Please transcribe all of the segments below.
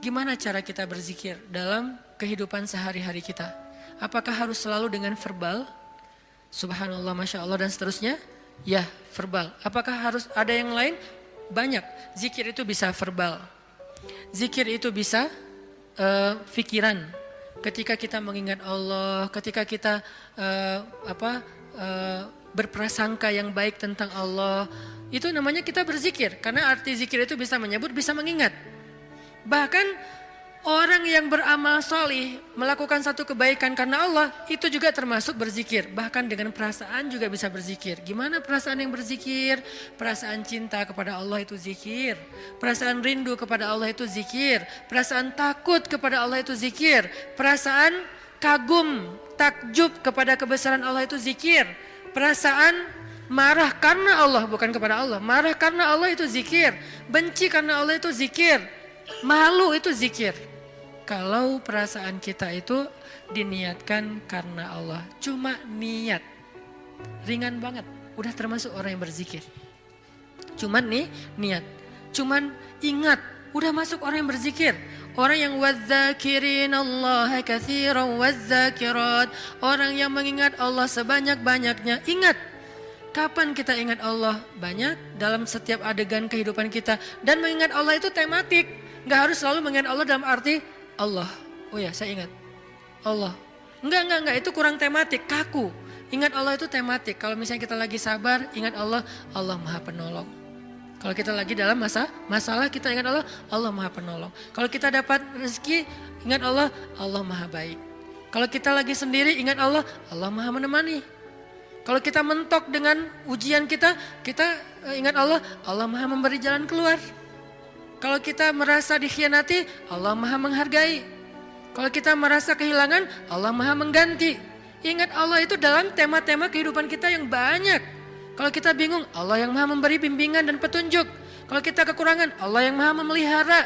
Gimana cara kita berzikir dalam kehidupan sehari-hari kita? Apakah harus selalu dengan verbal? Subhanallah, Masya Allah dan seterusnya? Ya, verbal. Apakah harus ada yang lain? Banyak. Zikir itu bisa verbal. Zikir itu bisa pikiran. Ketika kita mengingat Allah, ketika kita berprasangka yang baik tentang Allah, itu namanya kita berzikir. Karena arti zikir itu bisa menyebut, bisa mengingat. Bahkan orang yang beramal solih melakukan satu kebaikan karena Allah, itu juga termasuk berzikir. Bahkan dengan perasaan juga bisa berzikir. Gimana perasaan yang berzikir? Perasaan cinta kepada Allah itu zikir. Perasaan rindu kepada Allah itu zikir. Perasaan takut kepada Allah itu zikir. Perasaan kagum, takjub kepada kebesaran Allah itu zikir. Perasaan marah karena Allah, bukan kepada Allah. Marah karena Allah itu zikir. Benci karena Allah itu zikir. Malu itu zikir. Kalau perasaan kita itu diniatkan karena Allah, cuma niat, ringan banget, udah termasuk orang yang berzikir. Cuman nih niat, cuman ingat, udah masuk orang yang berzikir. Orang yang wadzakirin Allah katsiran wadzakirat, orang yang mengingat Allah sebanyak-banyaknya. Ingat, kapan kita ingat Allah? Banyak dalam setiap adegan kehidupan kita. Dan mengingat Allah itu tematik, gak harus selalu mengingat Allah dalam arti Allah, oh ya saya ingat Allah. Enggak, itu kurang tematik, kaku. Ingat Allah itu tematik. Kalau misalnya kita lagi sabar, ingat Allah, Allah Maha Penolong. Kalau kita lagi dalam masalah, kita ingat Allah, Allah Maha Penolong. Kalau kita dapat rezeki, ingat Allah, Allah Maha Baik. Kalau kita lagi sendiri, ingat Allah, Allah Maha Menemani. Kalau kita mentok dengan ujian kita ingat Allah, Allah Maha Memberi jalan keluar. Kalau kita merasa dikhianati, Allah Maha menghargai. Kalau kita merasa kehilangan, Allah Maha mengganti. Ingat Allah itu dalam tema-tema kehidupan kita yang banyak. Kalau kita bingung, Allah yang Maha memberi bimbingan dan petunjuk. Kalau kita kekurangan, Allah yang Maha memelihara.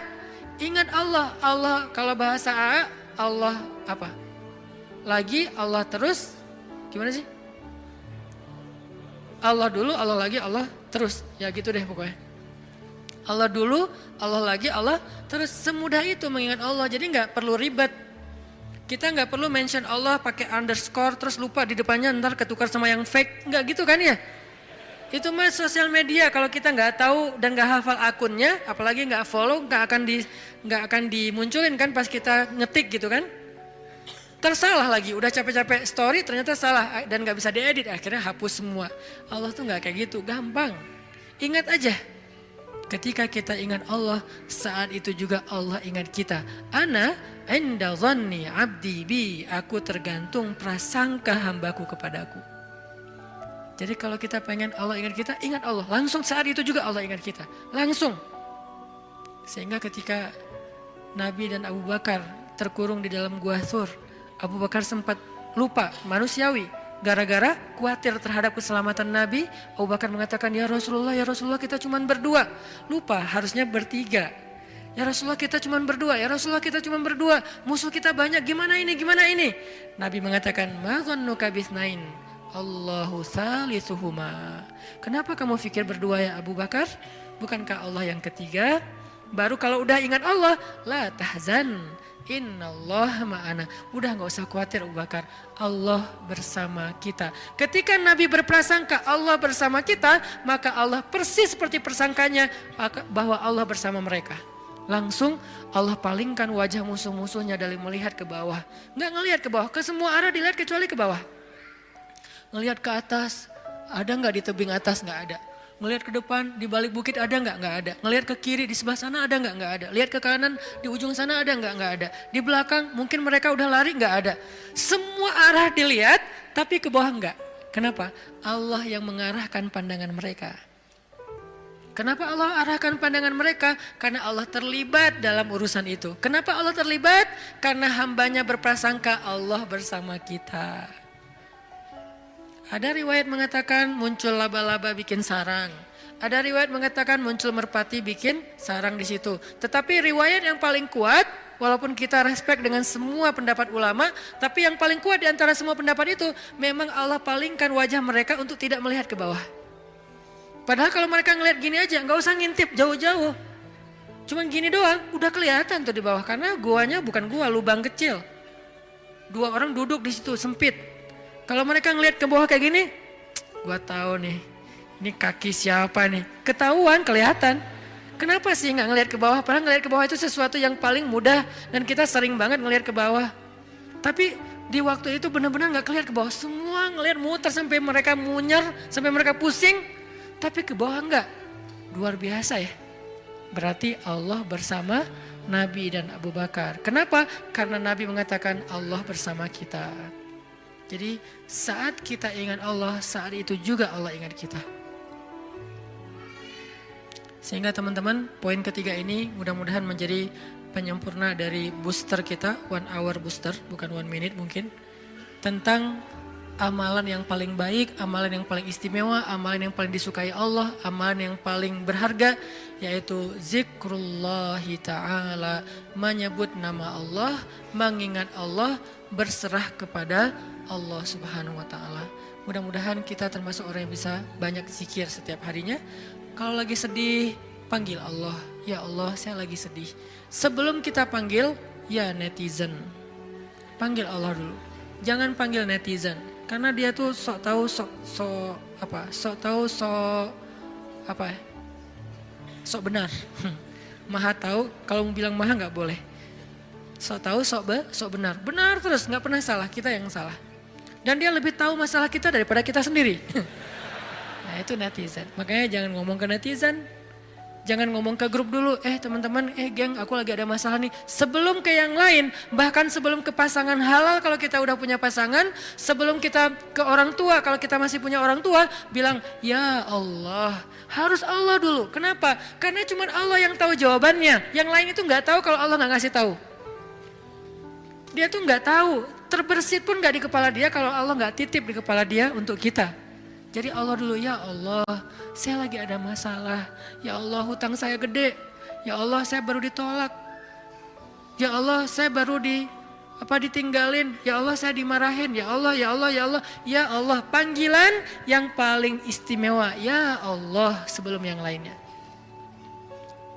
Ingat Allah, Allah kalau bahasa A, Allah apa? Lagi, Allah terus. Gimana sih? Allah dulu, Allah lagi, Allah terus. Ya gitu deh pokoknya. Allah dulu, Allah lagi, Allah terus. Semudah itu mengingat Allah. Jadi gak perlu ribet. Kita gak perlu mention Allah pakai underscore terus lupa di depannya ntar ketukar sama yang fake. Gak gitu kan ya? Itu mah sosial media. Kalau kita gak tahu dan gak hafal akunnya, apalagi gak follow, gak akan dimunculin kan pas kita ngetik gitu kan. Tersalah lagi, udah capek-capek story ternyata salah dan gak bisa diedit. Akhirnya hapus semua. Allah tuh gak kayak gitu, gampang. Ingat aja. Ketika kita ingat Allah, saat itu juga Allah ingat kita. Ana inda dhanni abdi bi, aku tergantung prasangka hambaku kepadaku. Jadi kalau kita pengen Allah ingat kita, ingat Allah. Langsung saat itu juga Allah ingat kita. Langsung. Sehingga ketika Nabi dan Abu Bakar terkurung di dalam gua Thur, Abu Bakar sempat lupa, manusiawi. Gara-gara khawatir terhadap keselamatan Nabi, Abu Bakar mengatakan, ya Rasulullah kita cuma berdua. Lupa, harusnya bertiga. Ya Rasulullah kita cuma berdua, ya Rasulullah kita cuma berdua. Musuh kita banyak, gimana ini? Nabi mengatakan, ma dhannuka bitsnain, Allahu thalithuhuma. Kenapa kamu pikir berdua ya Abu Bakar? Bukankah Allah yang ketiga? Baru kalau udah ingat Allah, la tahzan, innallaha ma'ana. Udah gak usah khawatir Abu Bakar, Allah bersama kita. Ketika Nabi berprasangka Allah bersama kita, maka Allah persis seperti persangkanya bahwa Allah bersama mereka. Langsung Allah palingkan wajah musuh-musuhnya dari melihat ke bawah. Gak ngelihat ke bawah, ke semua arah dilihat kecuali ke bawah. Ngelihat ke atas, ada gak di tebing atas? Gak ada. Ngelihat ke depan, di balik bukit ada nggak? Nggak ada. Ngelihat ke kiri, di sebelah sana ada nggak? Nggak ada. Lihat ke kanan, di ujung sana ada nggak? Nggak ada. Di belakang, mungkin mereka udah lari, nggak ada. Semua arah dilihat, tapi ke bawah nggak. Kenapa? Allah yang mengarahkan pandangan mereka. Kenapa Allah arahkan pandangan mereka? Karena Allah terlibat dalam urusan itu. Kenapa Allah terlibat? Karena hambanya berprasangka Allah bersama kita. Ada riwayat mengatakan muncul laba-laba bikin sarang. Ada riwayat mengatakan muncul merpati bikin sarang di situ. Tetapi riwayat yang paling kuat, walaupun kita respect dengan semua pendapat ulama, tapi yang paling kuat di antara semua pendapat itu, memang Allah palingkan wajah mereka untuk tidak melihat ke bawah. Padahal kalau mereka ngelihat gini aja, nggak usah ngintip jauh-jauh. Cuman gini doang, udah kelihatan tuh di bawah. Karena guanya bukan gua, lubang kecil. 2 orang duduk di situ, sempit. Kalau mereka ngelihat ke bawah kayak gini, gua tahu nih, ini kaki siapa nih. Ketahuan, kelihatan. Kenapa sih nggak ngelihat ke bawah? Padahal ngelihat ke bawah itu sesuatu yang paling mudah. Dan kita sering banget ngelihat ke bawah. Tapi di waktu itu benar-benar nggak kelihatan ke bawah. Semua ngelihat muter sampai mereka munyer, sampai mereka pusing. Tapi ke bawah enggak. Luar biasa ya. Berarti Allah bersama Nabi dan Abu Bakar. Kenapa? Karena Nabi mengatakan Allah bersama kita. Jadi saat kita ingat Allah, saat itu juga Allah ingat kita. Sehingga teman-teman, poin ketiga ini mudah-mudahan menjadi penyempurna dari booster kita, 1 hour booster, bukan 1 minute mungkin. Tentang amalan yang paling baik, amalan yang paling istimewa, amalan yang paling disukai Allah, amalan yang paling berharga, yaitu zikrullahi ta'ala, menyebut nama Allah, mengingat Allah, berserah kepada Allah subhanahu wa ta'ala. Mudah-mudahan kita termasuk orang yang bisa banyak zikir setiap harinya. Kalau lagi sedih, panggil Allah. Ya Allah, saya lagi sedih. Sebelum kita panggil, ya netizen. Panggil Allah dulu. Jangan panggil netizen. Karena dia tuh sok tahu, sok benar. Maha tahu, kalau mau bilang maha nggak boleh. Sok tahu, sok benar. Benar terus, nggak pernah salah, kita yang salah. Dan dia lebih tahu masalah kita daripada kita sendiri. Nah itu netizen. Makanya jangan ngomong ke netizen. Jangan ngomong ke grup dulu. Teman-teman, geng, aku lagi ada masalah nih. Sebelum ke yang lain, bahkan sebelum ke pasangan halal kalau kita udah punya pasangan. Sebelum kita ke orang tua, kalau kita masih punya orang tua. Bilang, ya Allah. Harus Allah dulu. Kenapa? Karena cuma Allah yang tahu jawabannya. Yang lain itu gak tahu kalau Allah gak ngasih tahu. Dia tuh gak tahu. Terbersit pun gak di kepala dia kalau Allah gak titip di kepala dia untuk kita. Jadi Allah dulu, ya Allah, saya lagi ada masalah. Ya Allah, hutang saya gede. Ya Allah, saya baru ditolak. Ya Allah, saya baru ditinggalin. Ya Allah, saya dimarahin. Ya Allah, ya Allah, ya Allah. Ya Allah, panggilan yang paling istimewa. Ya Allah, sebelum yang lainnya.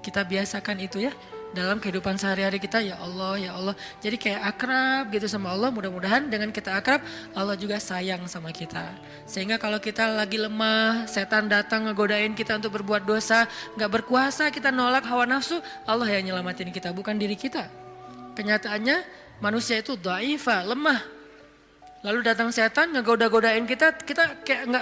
Kita biasakan itu ya. Dalam kehidupan sehari-hari kita, ya Allah, ya Allah. Jadi kayak akrab gitu sama Allah. Mudah-mudahan dengan kita akrab, Allah juga sayang sama kita. Sehingga kalau kita lagi lemah, setan datang ngegodain kita untuk berbuat dosa, gak berkuasa, kita nolak hawa nafsu, Allah yang nyelamatin kita, bukan diri kita. Kenyataannya manusia itu dhaifah, lemah. Lalu datang setan ngegoda-godain kita kayak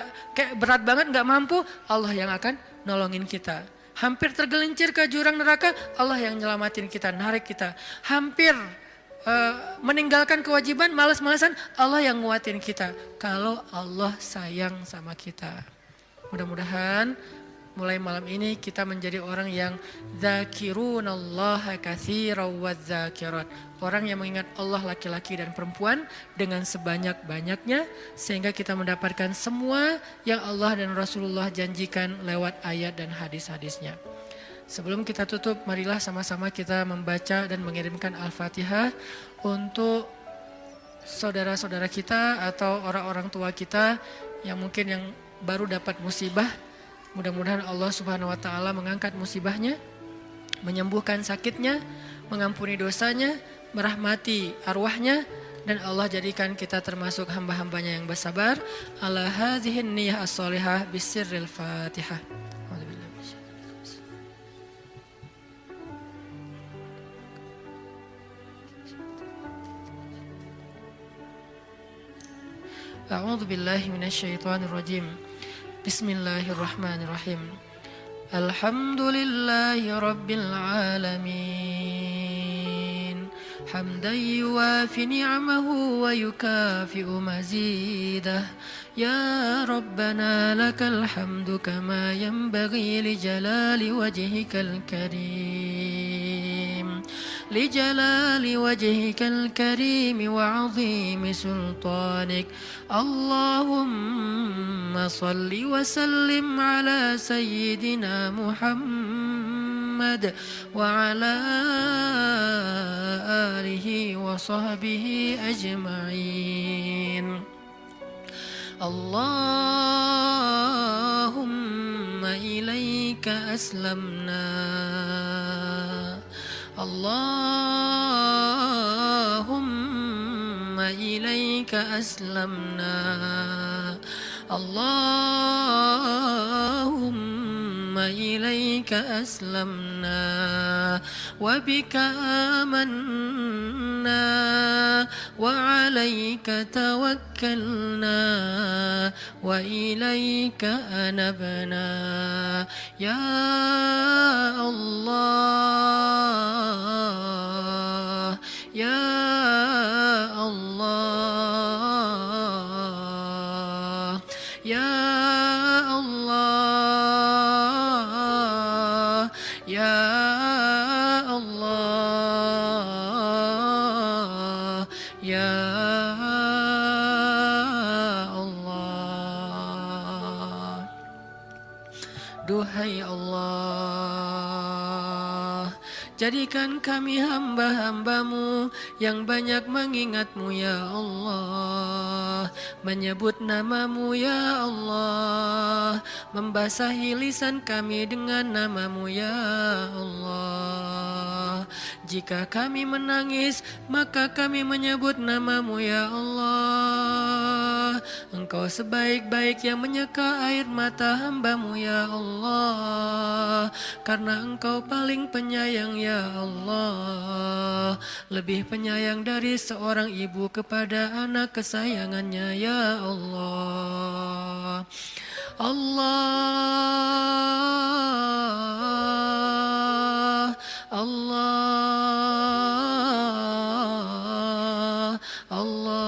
berat banget, gak mampu, Allah yang akan nolongin kita. Hampir tergelincir ke jurang neraka, Allah yang nyelamatin kita, narik kita. Hampir meninggalkan kewajiban, malas-malasan, Allah yang nguatin kita. Kalau Allah sayang sama kita. Mudah-mudahan mulai malam ini kita menjadi orang yang dzakirunallaha katsiran wadzakirat. Orang yang mengingat Allah laki-laki dan perempuan dengan sebanyak-banyaknya. Sehingga kita mendapatkan semua yang Allah dan Rasulullah janjikan lewat ayat dan hadis-hadisnya. Sebelum kita tutup, marilah sama-sama kita membaca dan mengirimkan Al-Fatihah untuk saudara-saudara kita atau orang-orang tua kita yang mungkin yang baru dapat musibah. Mudah-mudahan Allah Subhanahu wa taala mengangkat musibahnya, menyembuhkan sakitnya, mengampuni dosanya, merahmati arwahnya, dan Allah jadikan kita termasuk hamba-hambanya yang bersabar. Ala hadhihin niyyah as-shalihah bisirril Fatihah. A'udzu billahi minasyaitonir rajim. Bismillahirrahmanirrahim. Alhamdulillahi rabbil alamin. Hamdan yuwafi ni'amahu wa yukafi'u mazidah. Ya Rabbana lakal hamdu kama yanbaghi li jalali wajhikal karim. لجلال وجهك الكريم وعظيم سلطانك اللهم صل وسلم على سيدنا محمد وعلى آله وصحبه أجمعين اللهم إليك أسلمنا Allahumma ilaika aslamna. Allahumma ilaika aslamna wa bika amanna wa alaika tawakkalna wa ilaika anabna. Ya Allah, Ya Allah, Ya Allah, Ya Allah, Ya Allah. Duhai Allah, jadikan kami hamba-hambamu yang banyak mengingatmu ya Allah, menyebut namamu ya Allah, membasahi lisan kami dengan namamu ya Allah. Jika kami menangis, maka kami menyebut namamu ya Allah. Engkau sebaik-baik yang menyeka air mata hambamu ya Allah, karena Engkau paling penyayang ya Allah, lebih penyayang dari seorang ibu kepada anak kesayangannya ya Allah. Allah, Allah, Allah,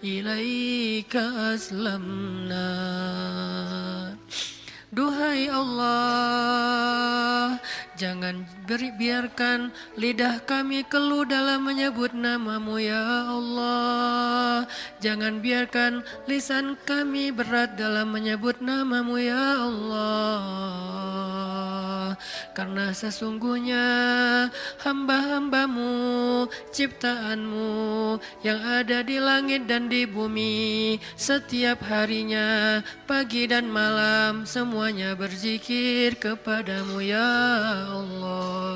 ilaika aslamna. Duhai Allah, jangan biarkan lidah kami keluh dalam menyebut namamu ya Allah. Jangan biarkan lisan kami berat dalam menyebut namamu ya Allah. Karena sesungguhnya hamba-hambamu, ciptaanmu yang ada di langit dan di bumi, setiap harinya, pagi dan malam, semuanya berzikir kepadamu ya Allah.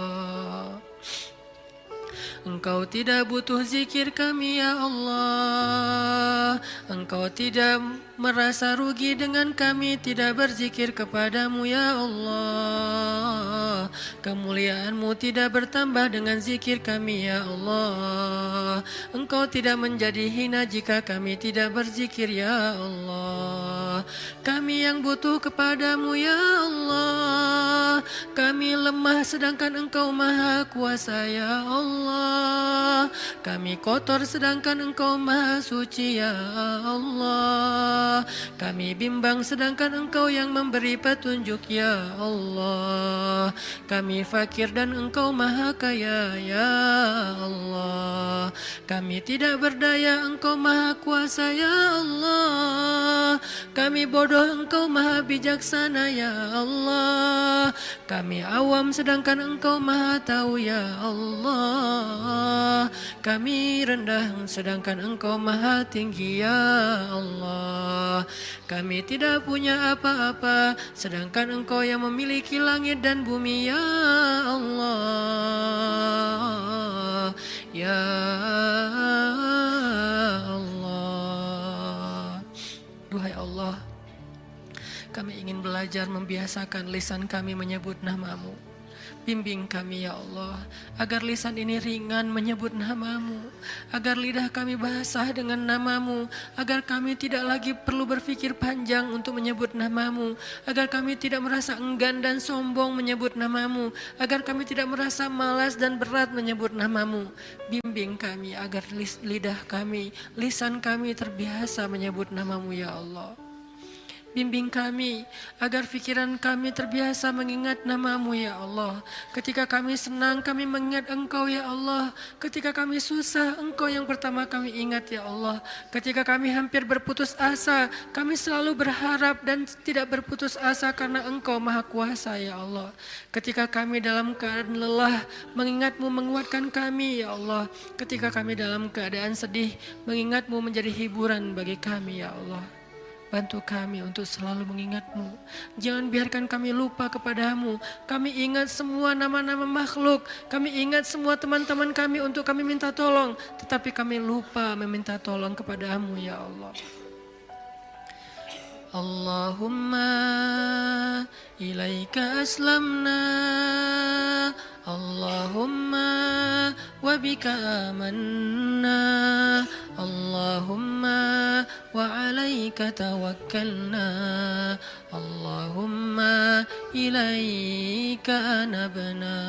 Engkau tidak butuh zikir kami ya Allah. Engkau tidak merasa rugi dengan kami tidak berzikir kepadamu ya Allah. Kemuliaanmu tidak bertambah dengan zikir kami ya Allah. Engkau tidak menjadi hina jika kami tidak berzikir ya Allah. Kami yang butuh kepadamu ya Allah. Kami lemah sedangkan Engkau maha kuasa ya Allah. Kami kotor sedangkan Engkau maha suci ya Allah. Kami bimbang sedangkan Engkau yang memberi petunjuk ya Allah. Kami fakir dan Engkau maha kaya ya Allah. Kami tidak berdaya, Engkau maha kuasa ya Allah. Kami bodoh, Engkau maha bijaksana ya Allah. Kami awam sedangkan Engkau maha tahu ya Allah. Kami rendah sedangkan Engkau maha tinggi ya Allah. Kami tidak punya apa-apa sedangkan Engkau yang memiliki langit dan bumi ya Allah. Ya Allah. Duhai Allah, kami ingin belajar membiasakan lisan kami menyebut namamu. Bimbing kami ya Allah, agar lisan ini ringan menyebut namamu, agar lidah kami basah dengan namamu, agar kami tidak lagi perlu berpikir panjang untuk menyebut namamu, agar kami tidak merasa enggan dan sombong menyebut namamu, agar kami tidak merasa malas dan berat menyebut namamu. Bimbing kami agar lidah kami, lisan kami terbiasa menyebut namamu ya Allah. Bimbing kami agar pikiran kami terbiasa mengingat namamu ya Allah. Ketika kami senang kami mengingat Engkau ya Allah. Ketika kami susah Engkau yang pertama kami ingat ya Allah. Ketika kami hampir berputus asa kami selalu berharap dan tidak berputus asa karena Engkau maha kuasa ya Allah. Ketika kami dalam keadaan lelah mengingatmu menguatkan kami ya Allah. Ketika kami dalam keadaan sedih mengingatmu menjadi hiburan bagi kami ya Allah. Bantu kami untuk selalu mengingat-Mu. Jangan biarkan kami lupa kepada-Mu. Kami ingat semua nama-nama makhluk. Kami ingat semua teman-teman kami untuk kami minta tolong. Tetapi kami lupa meminta tolong kepada-Mu ya Allah. Allahumma ilaika aslamna, Allahumma wa bika amanna, Allahumma wa alaika tawakkalna, Allahumma ilaika anabna.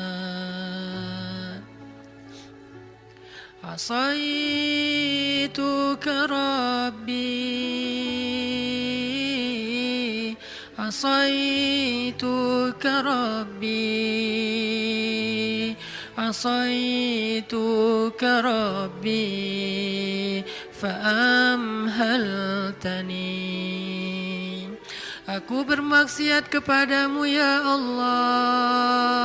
عصيتك ربي، عصيتك ربي، عصيتك ربي فأمهلتني. Aku bermaksiat kepadamu ya Allah.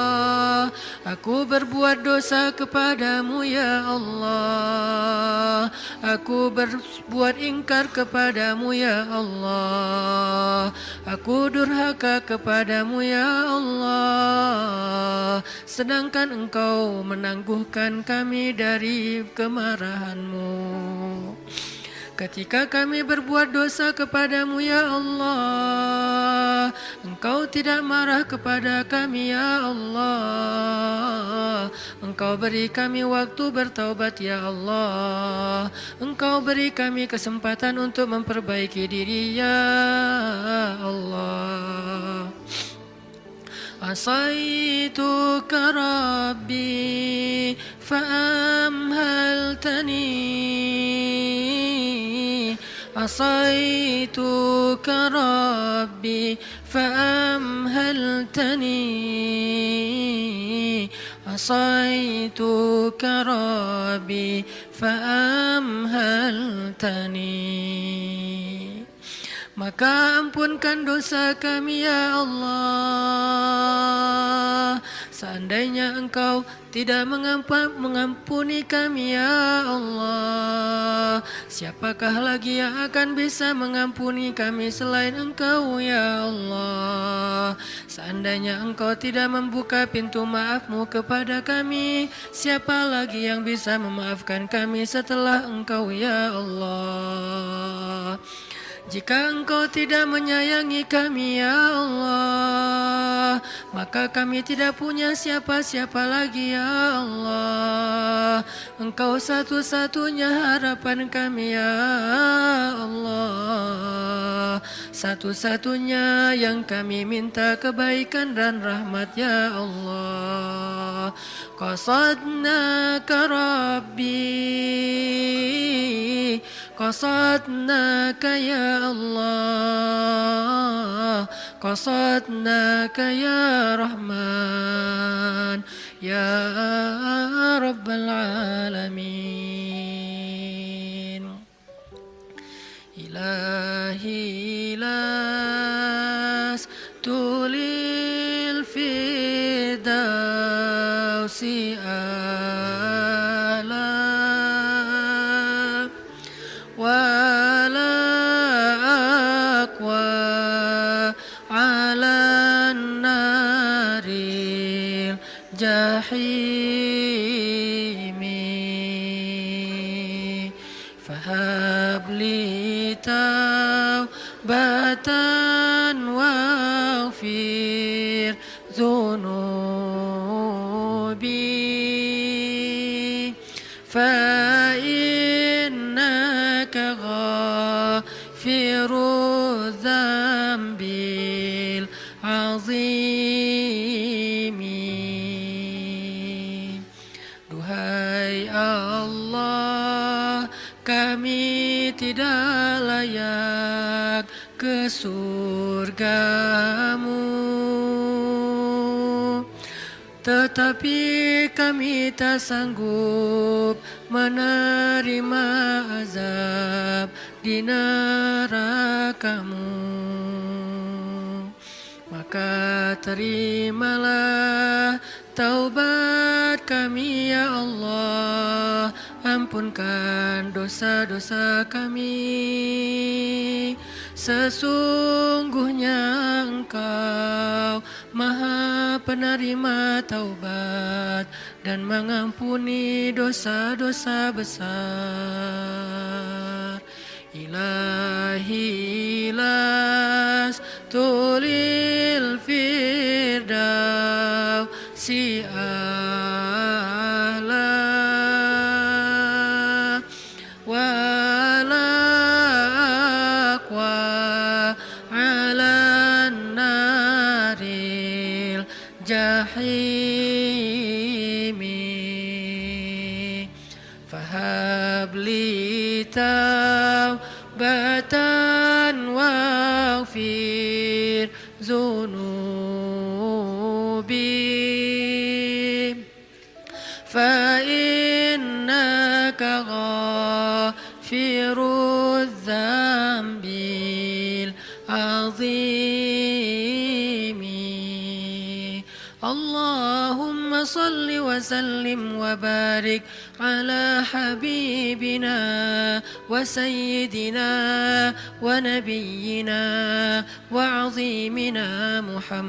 Aku berbuat dosa kepadamu ya Allah. Aku berbuat ingkar kepadamu ya Allah. Aku durhaka kepadamu ya Allah. Sedangkan Engkau menangguhkan kami dari kemarahan-Mu. Ketika kami berbuat dosa kepadamu ya Allah, Engkau tidak marah kepada kami ya Allah. Engkau beri kami waktu bertaubat ya Allah. Engkau beri kami kesempatan untuk memperbaiki diri ya Allah. عصيتك ربي فأمهلتني، عصيتك ربي فأمهلتني، عصيتك ربي فأمهلتني. Maka ampunkan dosa kami ya Allah. Seandainya Engkau tidak mengampuni kami ya Allah, siapakah lagi yang akan bisa mengampuni kami selain Engkau ya Allah. Seandainya Engkau tidak membuka pintu maaf-Mu kepada kami, siapa lagi yang bisa memaafkan kami setelah Engkau ya Allah. Jika Engkau tidak menyayangi kami ya Allah, maka kami tidak punya siapa-siapa lagi ya Allah. Engkau satu-satunya harapan kami ya Allah. Satu-satunya yang kami minta kebaikan dan rahmat ya Allah. Qasadnaka Rabbi, qasadnaka ya Allah, qasadnaka ya Rahman, ya Rabbal Alamin. Ilahi las tulil fidausi ala wala aqwa ala naril jahimi fahabli taubatan waghfir dhunubi fa innaka ghafiru dzambil azimi. Duhai Allah, kami tidak layak ke surga-Mu, tetapi kami tak sanggup menerima azab di neraka-Mu. Maka terimalah taubat kami ya Allah. Ampunkan dosa-dosa kami. sesungguhnya Engkau Maha penerima taubat dan mengampuni dosa-dosa besar. Ilahi las tulil firdausi a'la wala aqwa ala naril jahimi fahabli taubatan waghfir zunubi fa innaka ghafirudz dzambil azimi. Allahumma salli wa sallim wa barik ala habibina wa sayyidina wa nabiyyina wa azimina Muhammad.